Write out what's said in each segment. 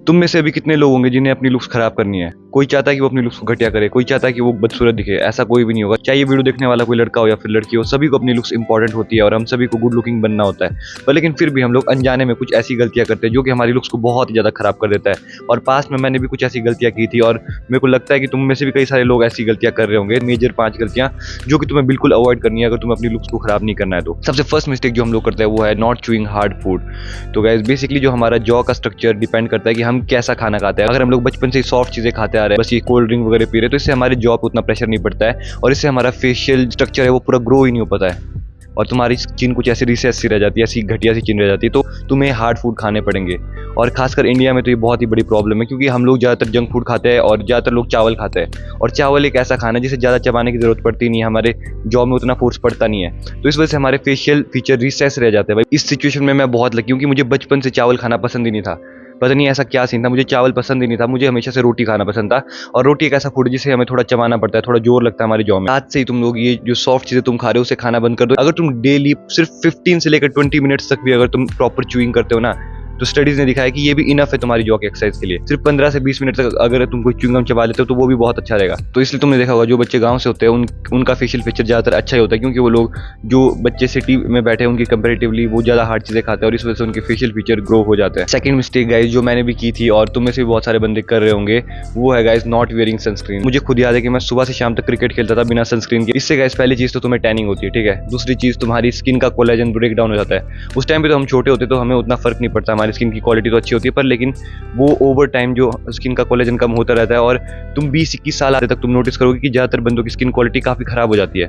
तुम में से भी कितने लोग होंगे जिन्हें अपनी लुक्स खराब करनी है। कोई चाहता है कि वो अपनी लुक्स को घटिया करे, कोई चाहता है कि वो बदसूरत दिखे। ऐसा कोई भी नहीं होगा, चाहे ये वीडियो देखने वाला कोई लड़का हो या फिर लड़की हो, सभी को अपनी लुक्स इंपॉर्टेंट होती है और हम सभी को गुड लुकिंग बनना होता है। पर लेकिन फिर भी हम लोग अनजाने में कुछ ऐसी गलतियां करते हैं जो कि हमारी लुक्स को बहुत ही ज्यादा खराब कर देता है। और पास्ट में मैंने भी कुछ ऐसी गलतियां की थी और मेरे को लगता है कि तुम में से भी कई सारे लोग ऐसी गलतियां कर रहे होंगे। मेजर 5 गलतियां जो कि तुम्हें बिल्कुल अवॉइड करनी है अगर तुम्हें अपनी लुक्स को खराब नहीं करना है। तो सबसे फर्स्ट मिस्टेक जो हम लोग करते हैं वो है नॉट चूइंग हार्ड फूड। तो गाइस बेसिकली जो हमारा जॉ का स्ट्रक्चर डिपेंड करता है कि हम कैसा खाना खाते हैं। अगर हम लोग बचपन से सॉफ्ट चीजें खाते आ रहे हैं, बस ये कोल्ड ड्रिंक वगैरह पी रहे हैं, तो इससे हमारे जॉ पे उतना प्रेशर नहीं पड़ता है और इससे हमारा फेशियल स्ट्रक्चर है वो पूरा ग्रो ही नहीं हो पाता है और तुम्हारी स्किन कुछ ऐसी रिसेस सी रह जाती है, ऐसी घटिया सी चिन रह जाती है। तो तुम्हें हार्ड फूड खाने पड़ेंगे और खासकर इंडिया में तो ये बहुत ही बड़ी प्रॉब्लम है क्योंकि हम लोग ज़्यादातर जंक फूड खाते हैं और ज़्यादातर लोग चावल खाते हैं और चावल एक ऐसा खाना है जिसे ज़्यादा चबाने की जरूरत पड़ती नहीं है, हमारे जॉ में उतना फोर्स पड़ता नहीं है। तो इस वजह से हमारे फेशियल फीचर रिसेस रह जाते हैं। भाई इस सिचुएशन में मैं बहुत लकी हूँ कि मुझे बचपन से चावल खाना पसंद ही नहीं था। पता नहीं ऐसा क्या सीन था, मुझे चावल पसंद ही नहीं था, मुझे हमेशा से रोटी खाना पसंद था। और रोटी एक ऐसा फूड जिसे हमें थोड़ा चबाना पड़ता है, थोड़ा जोर लगता है हमारे जॉ में। आज से ही तुम लोग ये जो सॉफ्ट चीजें तुम खा रहे हो उसे खाना बंद कर दो। अगर तुम डेली सिर्फ 15 से लेकर 20 मिनट्स तक भी अगर तुम प्रॉपर च्यूइंग करते हो ना, तो स्टडीज ने दिखाया कि ये भी इनफ है तुम्हारी जॉ की एक्सरसाइज के लिए। सिर्फ 15 से 20 मिनट तक अगर तुम कोई च्युइंगम चबा लेते हो तो वो भी बहुत अच्छा रहेगा। तो इसलिए तुमने देखा होगा जो बच्चे गांव से होते हैं उनका फेशियल फीचर ज्यादातर अच्छा ही होता है क्योंकि वो लोग जो बच्चे सिटी में बैठे हैं उनके कंपेरेटिवली वो ज्यादा हार्ड चीजें खाते हैं और इस वजह से उनके फेशियल फीचर ग्रो हो जाते हैं। सेकंड मिस्टेक गाइस जो मैंने भी की थी और तुम में से भी बहुत सारे बंदे कर रहे होंगे वो है गाइस नॉट वेयरिंग सनस्क्रीन। मुझे खुद याद है कि मैं सुबह से शाम तक क्रिकेट खेलता था बिना सनस्क्रीन के। इससे गाइस पहली चीज तो तुम्हें टैनिंग होती है, ठीक है। दूसरी चीज तुम्हारी स्किन का कोलेजन ब्रेक डाउन हो जाता है। उस टाइम पे तो हम छोटे होते तो हमें उतना फर्क नहीं पड़ता, हमारी स्किन की क्वालिटी तो अच्छी होती है, पर लेकिन वो ओवर टाइम जो स्किन का कोलेजन कम होता रहता है और तुम 20-21 साल आते तक तुम नोटिस करोगे कि ज्यादातर बंदों की स्किन क्वालिटी काफी खराब हो जाती है।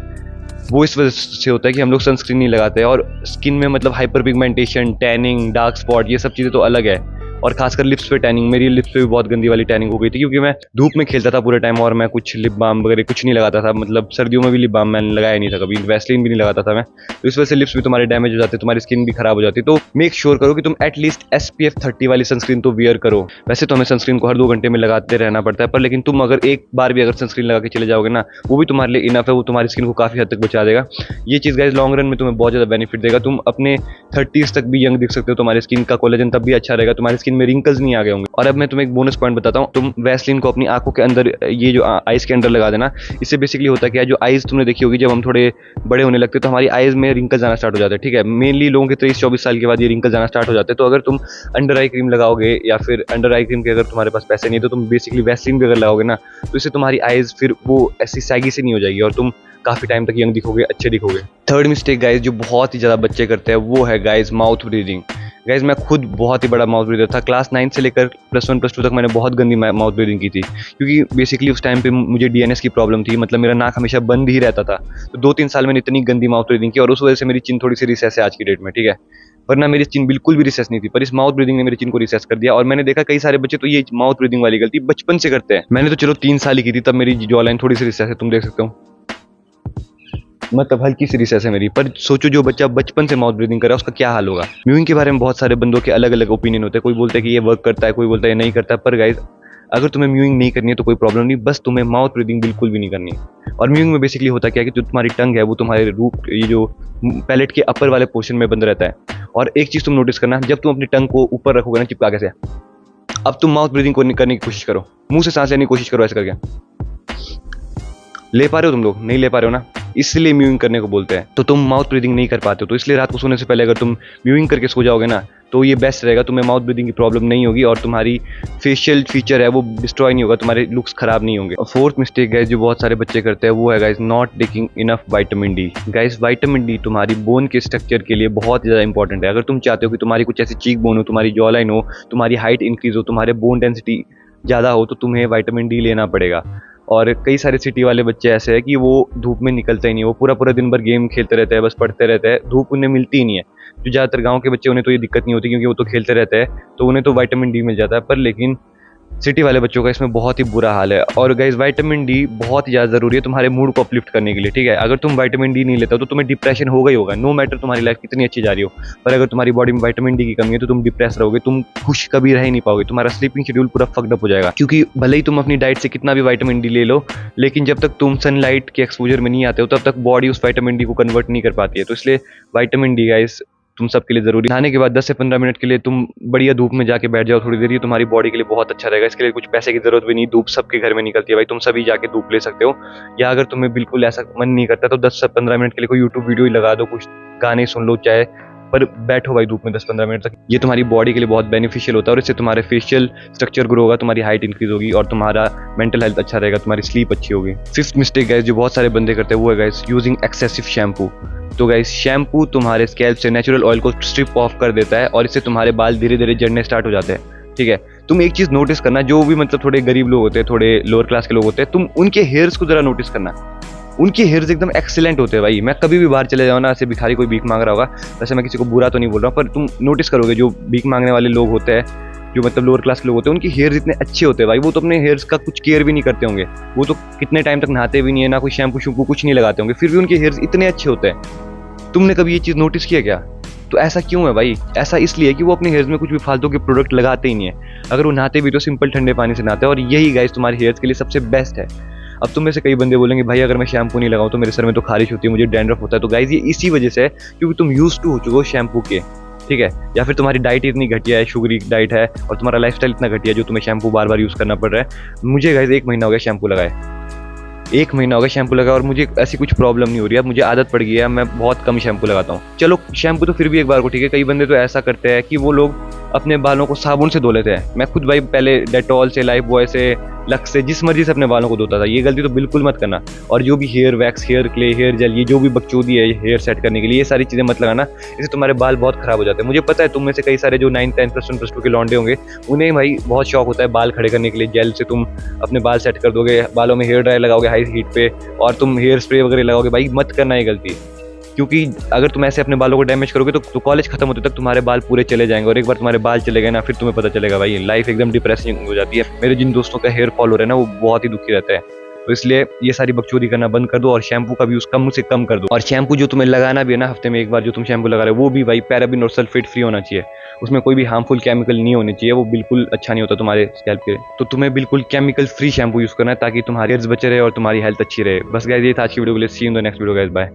वो इस वजह से होता है कि हम लोग सनस्क्रीन नहीं लगाते और स्किन में मतलब hyper pigmentation, tanning, dark spot ये सब चीजें तो अलग है। और खासकर लिप्स पे टैनिंग, मेरी लिप्स पे भी बहुत गंदी वाली टैनिंग हो गई थी क्योंकि मैं धूप में खेलता था पूरे टाइम और मैं कुछ लिप बाम वगैरह कुछ नहीं लगाता था। मतलब सर्दियों में भी लिप बाम मैंने लगाया नहीं था कभी, वैसलीन भी नहीं लगाता था मैं। तो इस वजह से लिप्स भी तुम्हारे डैमेज हो जाते, तुम्हारी स्किन भी खराब हो जाती। तो मेक श्योर करो कि तुम एटलीस्ट SPF 30 वाली सनस्क्रीन तो वियर करो। वैसे तो हमें सनस्क्रीन को हर 2 घंटे में लगाते रहना पड़ता है, पर लेकिन तुम अगर एक बार भी अगर सनस्क्रीन लगा के चले जाओगे ना, वो भी तुम्हारे लिए इनफ है, वो तुम्हारी स्किन को काफी हद तक बचा देगा। ये चीज गाइस लॉन्ग रन में तुम्हें बहुत ज्यादा बेनिफिट देगा। तुम अपने 30s तक भी यंग दिख सकते हो, तुम्हारी स्किन का कोलेजन तब भी अच्छा रहेगा, तुम्हारी स्किन में रिंकल्स नहीं आ गए होंगे। और अब मैं तुम्हें एक बोनस पॉइंट बताता हूँ, तुम वैसलीन को अपनी आंखों के अंदर, ये जो आईज के अंदर लगा देना। इससे बेसिकली होता क्या है, जो आईज तुमने देखी होगी जब हम थोड़े बड़े होने लगते हैं तो हमारी आईज में रिंकल्स आना स्टार्ट हो जाते हैं, ठीक है। मेनली लोगों के 23-24 साल के बाद ये रिंकल्स आना स्टार्ट हो जाते हैं। तो अगर तुम अंडर आई क्रीम लगाओगे या फिर अंडर आई क्रीम के अगर तुम्हारे पास पैसे नहीं है तो तुम बेसिकली वैसलीन भी अगर लगाओगे ना, तो इससे तुम्हारी आईज फिर वो ऐसी सैगी से नहीं हो जाएगी और तुम काफी टाइम तक यंग दिखोगे, अच्छे दिखोगे। थर्ड मिस्टेक गाइज जो बहुत ही ज्यादा बच्चे करते हैं वो है गाइज माउथ ब्रीदिंग। गाइज मैं खुद बहुत ही बड़ा माउथ ब्रीदर था। क्लास 9 से लेकर +1 +2 तक मैंने बहुत गंदी माउथ ब्रीदिंग की थी क्योंकि बेसिकली उस टाइम पे मुझे DNS की प्रॉब्लम थी, मतलब मेरा नाक हमेशा बंद ही रहता था। तो 2-3 साल मैंने इतनी गंदी माउथ ब्रीदिंग की और उस वजह से मेरी चिन थोड़ी सी रिसेस है आज की डेट में, ठीक है। वरना मेरी चिन बिल्कुल भी रिसेस नहीं थी, पर इस माउथ ब्रीदिंग ने मेरी चिन को रिसेस कर दिया। और मैंने देखा कई सारे बच्चे तो ये माउथ ब्रीदिंग वाली गलती बचपन से करते हैं। मैंने तो चलो 3 साल ही की थी, तब मेरी जॉ लाइन थोड़ी सी रिसेस है, तुम देख सकते हो, मतलब हल्की सी रिसेस है मेरी। पर सोचो जो बच्चा बचपन से माउथ ब्रीदिंग कर रहा है उसका क्या हाल होगा। म्यूइंग के बारे में बहुत सारे बंदों के अलग अलग ओपिनियन होते हैं। कोई बोलते हैं कि ये वर्क करता है, कोई बोलता है ये नहीं करता है। पर गाइज अगर तुम्हें म्यूइंग नहीं करनी है तो कोई प्रॉब्लम नहीं, बस तुम्हें माउथ ब्रीदिंग बिल्कुल भी नहीं करनी है। और म्यूइंग में बेसिकली होता क्या है कि जो तुम्हारी टंग है वो तुम्हारे रूट, ये जो पैलेट के अपर वाले पोर्शन में बंद रहता है। और एक चीज तुम नोटिस करना, जब तुम अपनी टंग को ऊपर रखोगे ना चिपका के से, अब तुम माउथ ब्रीदिंग को करने की कोशिश करो, मुंह से सांस लेने की कोशिश करो, ऐसे करके। ले पा रहे हो तुम लोग? नहीं ले पा रहे हो ना, इसलिए म्यूइंग करने को बोलते हैं। तो तुम माउथ ब्रीदिंग नहीं कर पाते हो, तो इसलिए रात को सोने से पहले अगर तुम म्यूइंग करके सो जाओगे ना तो ये बेस्ट रहेगा। तुम्हें माउथ ब्रीदिंग की प्रॉब्लम नहीं होगी और तुम्हारी फेशियल फीचर है वो डिस्ट्रॉय नहीं होगा, तुम्हारे लुक्स खराब नहीं होंगे। फोर्थ मिस्टेक गाइस जो बहुत सारे बच्चे करते हैं वो है guys not taking enough vitamin D. Guys vitamin D तुम्हारी बोन के स्ट्रक्चर के लिए बहुत ज़्यादा इंपॉर्टेंट है। अगर तुम चाहते हो कि तुम्हारी कुछ ऐसी चीक बोन हो, तुम्हारी जॉ लाइन हो, तुम्हारी हाइट इंक्रीज हो, तुम्हारे बोन डेंसिटी ज़्यादा हो, तो तुम्हें विटामिन डी लेना पड़ेगा। और कई सारे सिटी वाले बच्चे ऐसे हैं कि वो धूप में निकलते ही नहीं, वो पूरा पूरा दिन भर गेम खेलते रहते हैं, बस पढ़ते रहते हैं, धूप उन्हें मिलती ही नहीं है। जो ज़्यादातर गांव के बच्चे उन्हें तो ये दिक्कत नहीं होती क्योंकि वो तो खेलते रहते हैं, तो उन्हें तो विटामिन डी मिल जाता है। पर लेकिन सिटी वाले बच्चों का इसमें बहुत ही बुरा हाल है। और गाइस विटामिन डी बहुत ही ज़्यादा ज़रूरी है तुम्हारे मूड को अपलिफ्ट करने के लिए, ठीक है। अगर तुम विटामिन डी नहीं लेते हो तो तुम्हें डिप्रेशन होगा ही होगा, नो मैटर तुम्हारी लाइफ कितनी अच्छी जा रही हो। पर अगर तुम्हारी बॉडी में विटामिन डी की कमी है तो तुम डिप्रेस रहोगे, तुम खुश कभी रह ही नहीं पाओगे, तुम्हारा स्लीपिंग शेड्यूल पूरा फक्ड अप हो जाएगा। क्योंकि भले ही तुम अपनी डाइट से कितना भी विटामिन डी ले लो, लेकिन जब तक तुम सनलाइट के एक्सपोजर में नहीं आते हो तब तक बॉडी उस विटामिन डी को कन्वर्ट नहीं कर पाती है। तो इसलिए विटामिन डी गाइस तुम सबके लिए जरूरी। नहाने के बाद 10 से 15 मिनट के लिए तुम बढ़िया धूप में जाके बैठ जाओ थोड़ी देर, ये तुम्हारी बॉडी के लिए बहुत अच्छा रहेगा। इसके लिए कुछ पैसे की जरूरत भी नहीं, धूप सबके घर में निकलती है भाई, तुम सभी जाके धूप ले सकते हो। या अगर तुम्हें बिल्कुल ऐसा मन नहीं करता तो 10 से 15 मिनट के लिए कोई यूट्यूब वीडियो ही लगा दो, कुछ गाने सुन लो चाहे, पर बैठो भाई धूप में 10-15 मिनट तक। ये तुम्हारी बॉडी के लिए बहुत बेनिफिशियल होता है और इससे तुम्हारे फेशियल स्ट्रक्चर ग्रो होगा, तुम्हारी हाइट इंक्रीज होगी और तुम्हारा मेंटल हेल्थ अच्छा रहेगा, तुम्हारी स्लीप अच्छी होगी। फिफ्थ मिस्टेक गाइस जो बहुत सारे बंदे करते हैं वो है गाइस यूजिंग एक्सेसिव शैम्पू। तो गाइस शैम्पू तुम्हारे स्कैल्प से नेचुरल ऑयल को स्ट्रिप ऑफ कर देता है और इससे तुम्हारे बाल धीरे धीरे झड़ने स्टार्ट हो जाते हैं। ठीक है, तुम एक चीज नोटिस करना, जो भी मतलब थोड़े गरीब लोग होते हैं, थोड़े लोअर क्लास के लोग होते हैं, तुम उनके हेयर्स को जरा नोटिस करना, उनके हेयर्स एकदम एक्सीलेंट होते हैं भाई। मैं कभी भी बाहर चले जाऊँ ना, ऐसे भिखारी कोई भीख मांग रहा होगा, वैसे मैं किसी को बुरा तो नहीं बोल रहा हूँ, पर तुम नोटिस करोगे जो भीख मांगने वाले लोग होते हैं, जो मतलब लोअर क्लास के लोग होते हैं, उनके हेयर्स इतने अच्छे होते हैं भाई, वो तो अपने हेयर्स का कुछ केयर भी नहीं करते होंगे, वो तो कितने टाइम तक नहाते भी नहीं है, ना कोई शैम्पू शैम्पू कुछ नहीं लगाते होंगे, फिर भी उनके हेयर्स इतने अच्छे होते हैं। तुमने कभी ये चीज़ नोटिस किया क्या? तो ऐसा क्यों है भाई? ऐसा इसलिए कि वो अपने हेयर्स में कुछ भी फालतू के प्रोडक्ट लगाते ही नहीं है। अगर वो नहाते भी तो सिंपल ठंडे पानी से नहाते हैं, और यही गाइस तुम्हारे हेयर्स के लिए सबसे बेस्ट है। अब तुम में से कई बंदे बोलेंगे भाई अगर मैं शैम्पू नहीं लगाऊं तो मेरे सर में तो खारिश होती है, मुझे डैंड्रफ होता है। तो गाइस ये इसी वजह से है क्योंकि तुम यूज्ड टू हो चुके हो शैम्पू के, ठीक है, या फिर तुम्हारी डाइट इतनी घटिया है, शुगरी डाइट है, और तुम्हारा लाइफस्टाइल इतना घटिया है जो तुम्हें शैम्पू बार बार यूज़ करना पड़ रहा है। मुझे गाइस 1 महीना हो गया शैम्पू लगाए, 1 महीना हो गया शैम्पू लगा और मुझे ऐसी कुछ प्रॉब्लम नहीं हो रही है। अब मुझे आदत पड़ गई है, मैं बहुत कम शैम्पू लगाता हूँ। चलो शैम्पू तो फिर भी एक बार को ठीक है, कई बंदे तो ऐसा करते हैं कि वो लोग अपने बालों को साबुन से धो लेते हैं। मैं खुद भाई पहले डेटॉल से, लाइफ बॉय से, लक्स से, जिस मर्जी से अपने बालों को धोता था। ये गलती तो बिल्कुल मत करना। और जो भी hair wax, hair clay, hair gel, ये जो भी बकचोदी है हेयर सेट करने के लिए, ये सारी चीज़ें मत लगाना, इससे तुम्हारे बाल बहुत खराब हो जाते हैं। मुझे पता है तुम में से कई सारे जो 9, 10 प्लस 1 प्लस 2 के लौंडे होंगे, उन्हें भाई बहुत शौक होता है बाल खड़े करने के लिए, जेल से तुम अपने बाल सेट कर दोगे, बालों में हेयर ड्रायर लगाओगे हाई हीट पे, और तुम हेयर स्प्रे वगैरह लगाओगे। भाई मत करना ये गलती, क्योंकि अगर तुम ऐसे अपने बालों को डैमेज करोगे तो कॉलेज खत्म होते तक तुम्हारे बाल पूरे चले जाएंगे, और एक बार तुम्हारे बाल चले गए ना, फिर तुम्हें पता चलेगा भाई लाइफ एकदम डिप्रेसिंग हो जाती है। मेरे जिन दोस्तों का हेयर फॉल हो रहा है ना, वो बहुत ही दुखी रहता है। तो इसलिए ये सारी बकचोदी करना बंद कर दो और शैम्पू का भी यूज़ कम से कम कर दो। और शैम्पू जो तुम्हें लगाना भी है ना, हफ्ते में एक बार जो तुम शैम्पू लगा रहे हो, वो भी भाई पैराबिन और सल्फेट फ्री होना चाहिए। उसमें कोई भी हार्मफुल केमिकल नहीं होने चाहिए, वो बिल्कुल अच्छा नहीं होता तुम्हारे स्कैल्प के लिए। तो तुम्हें बिल्कुल केमिकल फ्री शैम्पू यूज़ करना है ताकि तुम्हारे हेयर्स बचे रहे और तुम्हारी हेल्थ अच्छी रहे। बस गाइस ये था आज की वीडियो के लिए। See you in the next video guys, bye.